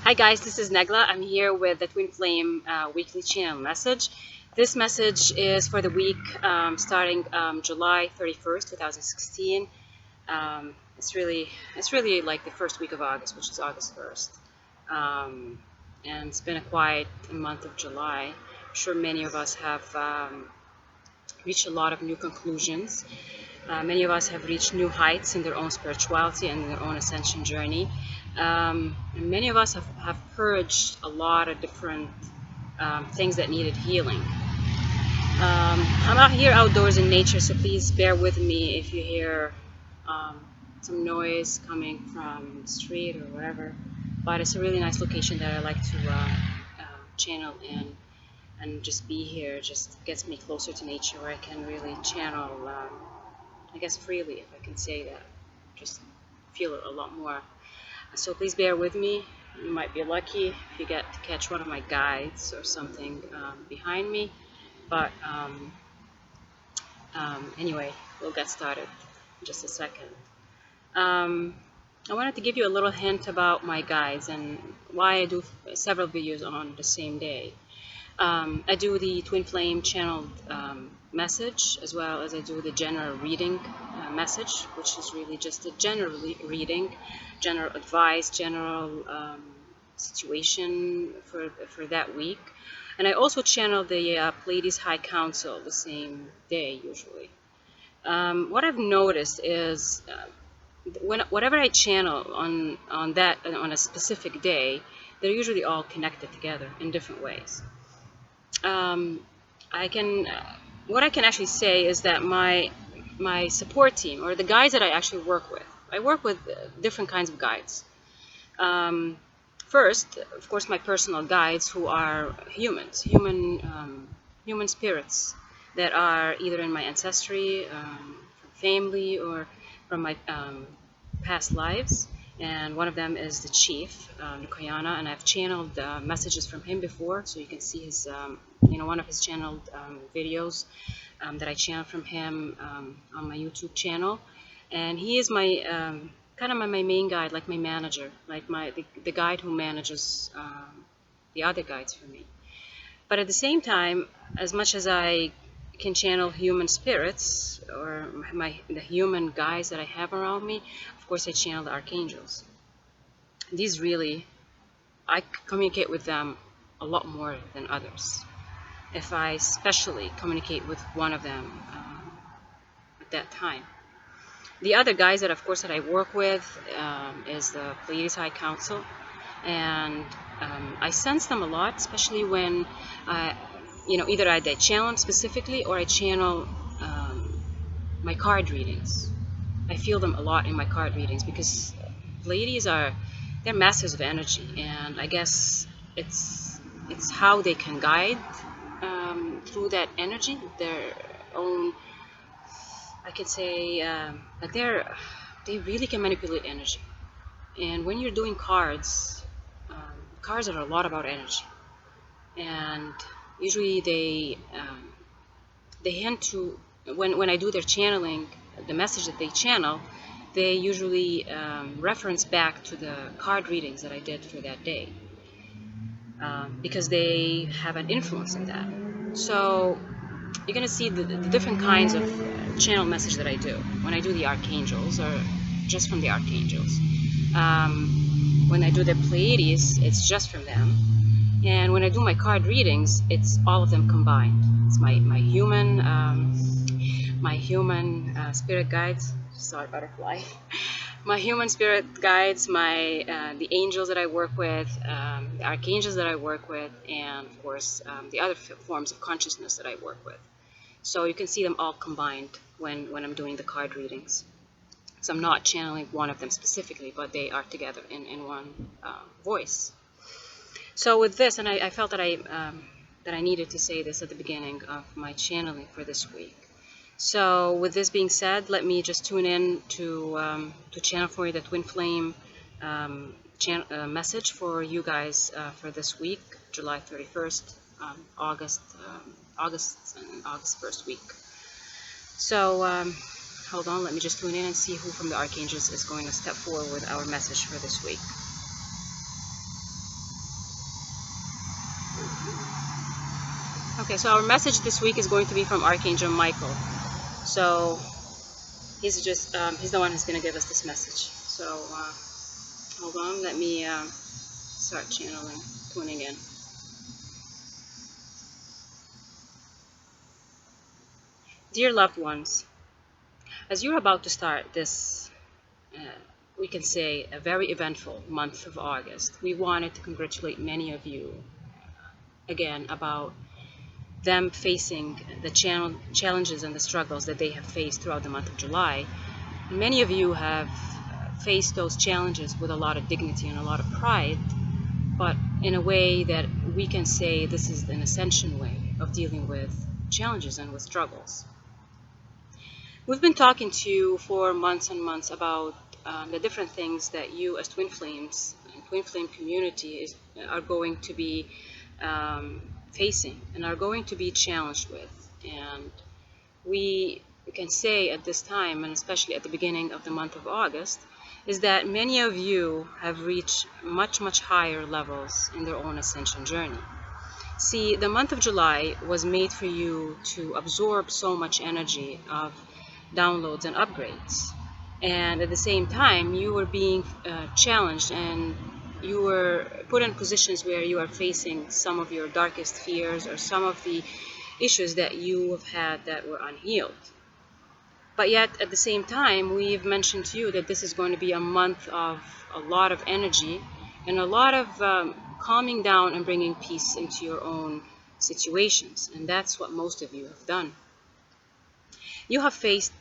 Hi guys, this is Negla. I'm here with the Twin Flame weekly channel message. This message is for the week starting July 31st, 2016. It's really like the first week of August, which is August 1st. And it's been a quiet month of July. I'm sure many of us have reached a lot of new conclusions. Many of us have reached new heights in their own spirituality and their own ascension journey. And many of us have purged a lot of different things that needed healing. I'm out here outdoors in nature, so please bear with me if you hear some noise coming from the street or whatever. But it's a really nice location that I like to channel in, and just be here just gets me closer to nature, where I can really channel, I guess freely, if I can say that. Just feel it a lot more. So please bear with me. You might be lucky if you get to catch one of my guides or something behind me. But anyway, we'll get started in just a second. I wanted to give you a little hint about my guides and why I do several videos on the same day. I do the Twin Flame channeled message, as well as I do the general reading message, which is really just a general reading, general advice, general situation for that week. And I also channel the Pleiades High Council the same day usually. What I've noticed is whatever I channel on a specific day, they're usually all connected together in different ways. What I can actually say is that my support team, or the guides that I actually work with, I work with different kinds of guides. First, of course, my personal guides, who are humans, human spirits that are either in my ancestry, from family, or from my past lives. And one of them is the chief, Nukayana, and I've channeled messages from him before, so you can see his, one of his channeled videos that I channeled from him on my YouTube channel. And he is my kind of my main guide, like my manager, like the guide who manages the other guides for me. But at the same time, as much as I can channel human spirits, or the human guides that I have around me, of course I channel the archangels. These really, I communicate with them a lot more than others. If I especially communicate with one of them at that time. The other guys that, of course, that I work with is the Pleiades High Council, and I sense them a lot, especially when either I channel them specifically, or I channel my card readings. I feel them a lot in my card readings, because Pleiades they're masters of energy, and I guess it's how they can guide through that energy, their own, I could say, like they really can manipulate energy. And when you're doing cards, cards are a lot about energy, and usually they hint to, when I do their channeling, the message that they channel, they usually reference back to the card readings that I did for that day, because they have an influence in that. So you're going to see the different kinds of channel message that I do when I do the archangels, or just from the archangels. When I do the Pleiades, it's just from them. And when I do my card readings, it's all of them combined. It's my human spirit guides. Sorry, butterfly. My human spirit guides, the angels that I work with, the archangels that I work with, and of course the other forms of consciousness that I work with. So you can see them all combined when I'm doing the card readings. So I'm not channeling one of them specifically, but they are together in one voice. So with this, and I felt that I needed to say this at the beginning of my channeling for this week. So with this being said, let me just tune in to channel for you the Twin Flame message for you guys for this week, July 31st, August 1st week. So hold on, let me just tune in and see who from the archangels is going to step forward with our message for this week. Okay, so our message this week is going to be from Archangel Michael. So he's the one who's going to give us this message. So hold on, let me start channeling, tuning in. Dear loved ones, as you're about to start this, we can say, a very eventful month of August, we wanted to congratulate many of you again about them facing the challenges and the struggles that they have faced throughout the month of July. Many of you have faced those challenges with a lot of dignity and a lot of pride, but in a way that we can say this is an ascension way of dealing with challenges and with struggles. We've been talking to you for months and months about the different things that you as Twin Flames and Twin Flame community are going to be facing and are going to be challenged with. And we can say at this time, and especially at the beginning of the month of August, is that many of you have reached much, much higher levels in their own ascension journey. See, the month of July was made for you to absorb so much energy of downloads and upgrades. And at the same time, you were being challenged, and you were put in positions where you are facing some of your darkest fears or some of the issues that you have had that were unhealed. But yet, at the same time, we've mentioned to you that this is going to be a month of a lot of energy and a lot of calming down and bringing peace into your own situations. And that's what most of you have done. You have faced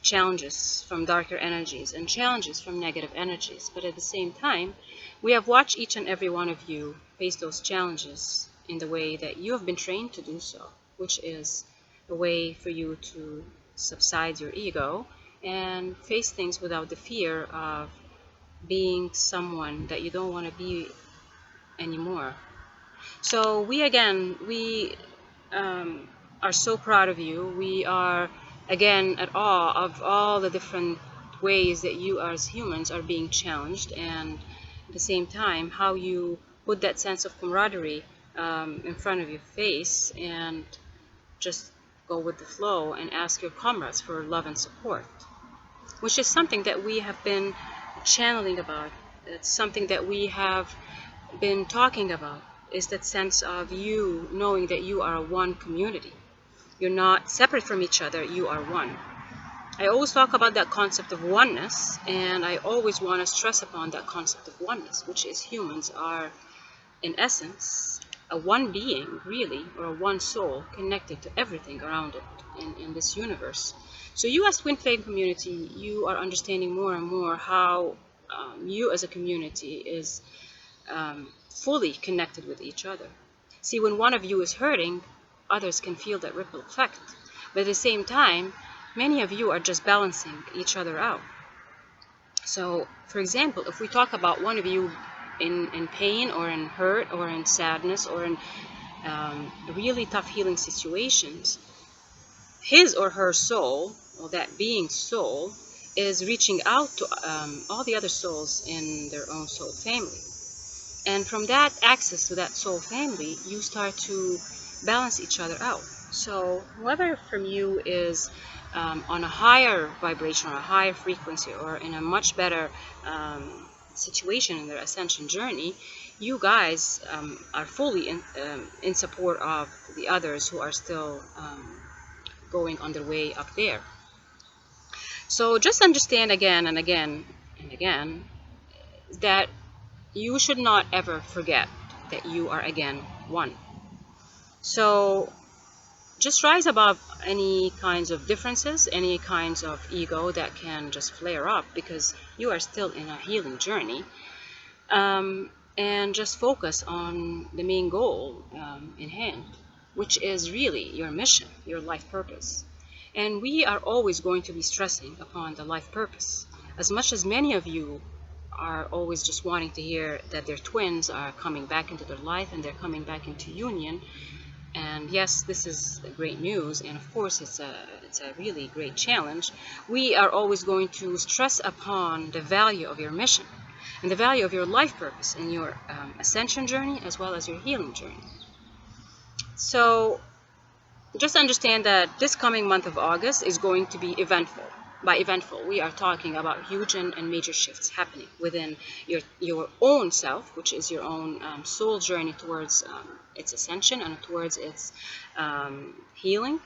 challenges from darker energies and challenges from negative energies, but at the same time, we have watched each and every one of you face those challenges in the way that you have been trained to do so, which is a way for you to subside your ego and face things without the fear of being someone that you don't want to be anymore. So we are so proud of you. We are again at awe of all the different ways that you as humans are being challenged, and at the same time how you put that sense of camaraderie in front of your face and just go with the flow and ask your comrades for love and support, which is something that we have been channeling about. It's something that we have been talking about, is that sense of you knowing that you are a one community. You're not separate from each other, you are one. I always talk about that concept of oneness, and I always want to stress upon that concept of oneness, which is humans are, in essence, a one being, really, or a one soul connected to everything around it in this universe. So you as Twin Flame community, you are understanding more and more how you as a community is fully connected with each other. See, when one of you is hurting, others can feel that ripple effect. But at the same time, many of you are just balancing each other out. So, for example, if we talk about one of you in pain or in hurt or in sadness or in really tough healing situations, his or her soul, or that being's soul, is reaching out to all the other souls in their own soul family. And from that access to that soul family, you start to balance each other out. So whoever from you is on a higher vibration or a higher frequency or in a much better situation in their ascension journey, you guys are fully in support of the others who are still going on their way up there. So just understand again and again and again that you should not ever forget that you are again one. So just rise above any kinds of differences, any kinds of ego that can just flare up, because you are still in a healing journey. And just focus on the main goal in hand, which is really your mission, your life purpose. And we are always going to be stressing upon the life purpose. As much as many of you are always just wanting to hear that their twins are coming back into their life and they're coming back into union. And yes, this is great news, and of course it's a really great challenge. We are always going to stress upon the value of your mission and the value of your life purpose in your ascension journey as well as your healing journey. So just understand that this coming month of August is going to be eventful. By eventful, we are talking about huge and major shifts happening within your own self, which is your own soul journey towards its ascension and towards its healing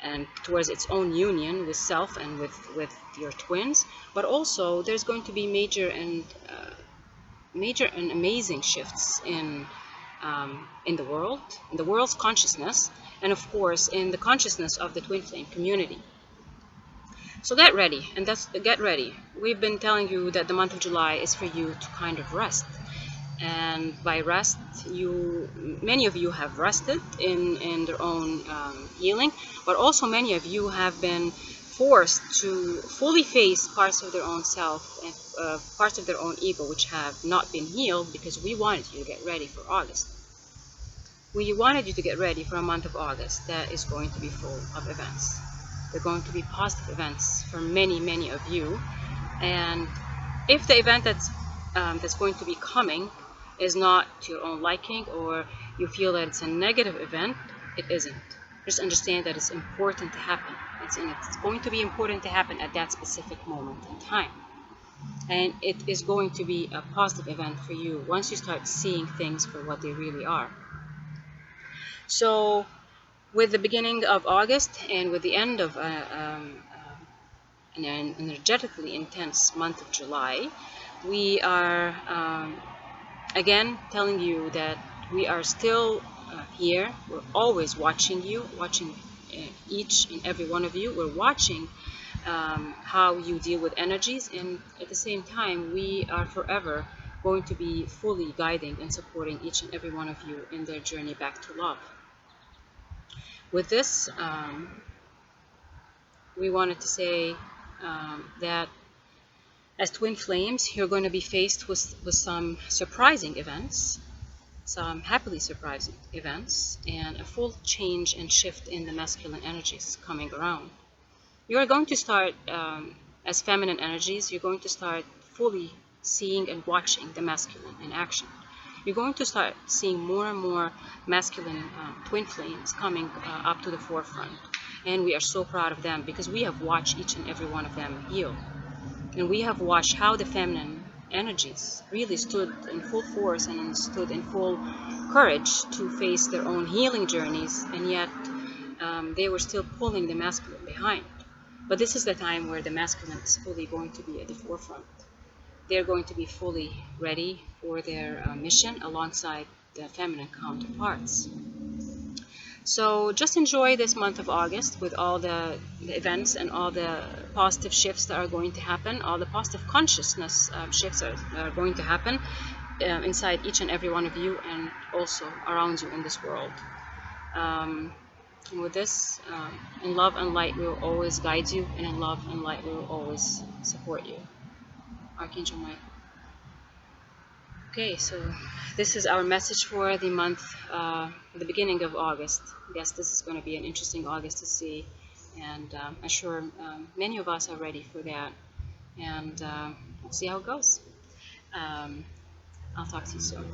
and towards its own union with self and with your twins. But also, there's going to be major and amazing shifts in the world, in the world's consciousness, and of course in the consciousness of the twin flame community. So get ready, and get ready. We've been telling you that the month of July is for you to kind of rest, and by rest, many of you have rested in their own healing, but also many of you have been forced to fully face parts of their own self and parts of their own ego which have not been healed, because we wanted you to get ready for August. We wanted you to get ready for a month of August that is going to be full of events. They're going to be positive events for many, many of you. And if the event that's going to be coming is not to your own liking, or you feel that it's a negative event, it isn't. Just understand that it's important to happen. It's going to be important to happen at that specific moment in time. And it is going to be a positive event for you once you start seeing things for what they really are. So with the beginning of August and with the end of an energetically intense month of July, we are again telling you that we are still here. We're always watching you, watching each and every one of you. We're watching how you deal with energies, and at the same time, we are forever going to be fully guiding and supporting each and every one of you in their journey back to love. With this, we wanted to say that as twin flames, you're going to be faced with some surprising events, some happily surprising events, and a full change and shift in the masculine energies coming around. You are going to start, as feminine energies, you're going to start fully seeing and watching the masculine in action. You're going to start seeing more and more masculine twin flames coming up to the forefront. And we are so proud of them, because we have watched each and every one of them heal. And we have watched how the feminine energies really stood in full force and stood in full courage to face their own healing journeys, and yet they were still pulling the masculine behind. But this is the time where the masculine is fully going to be at the forefront. They're going to be fully ready for their mission alongside the feminine counterparts. So just enjoy this month of August with all the events and all the positive shifts that are going to happen, all the positive consciousness shifts that are going to happen inside each and every one of you, and also around you in this world. And with this, in love and light, we will always guide you, and in love and light, we will always support you. Archangel Michael. Okay, so this is our message for the month, the beginning of August. I guess this is going to be an interesting August to see, and I'm sure many of us are ready for that, and we'll see how it goes. I'll talk to you soon.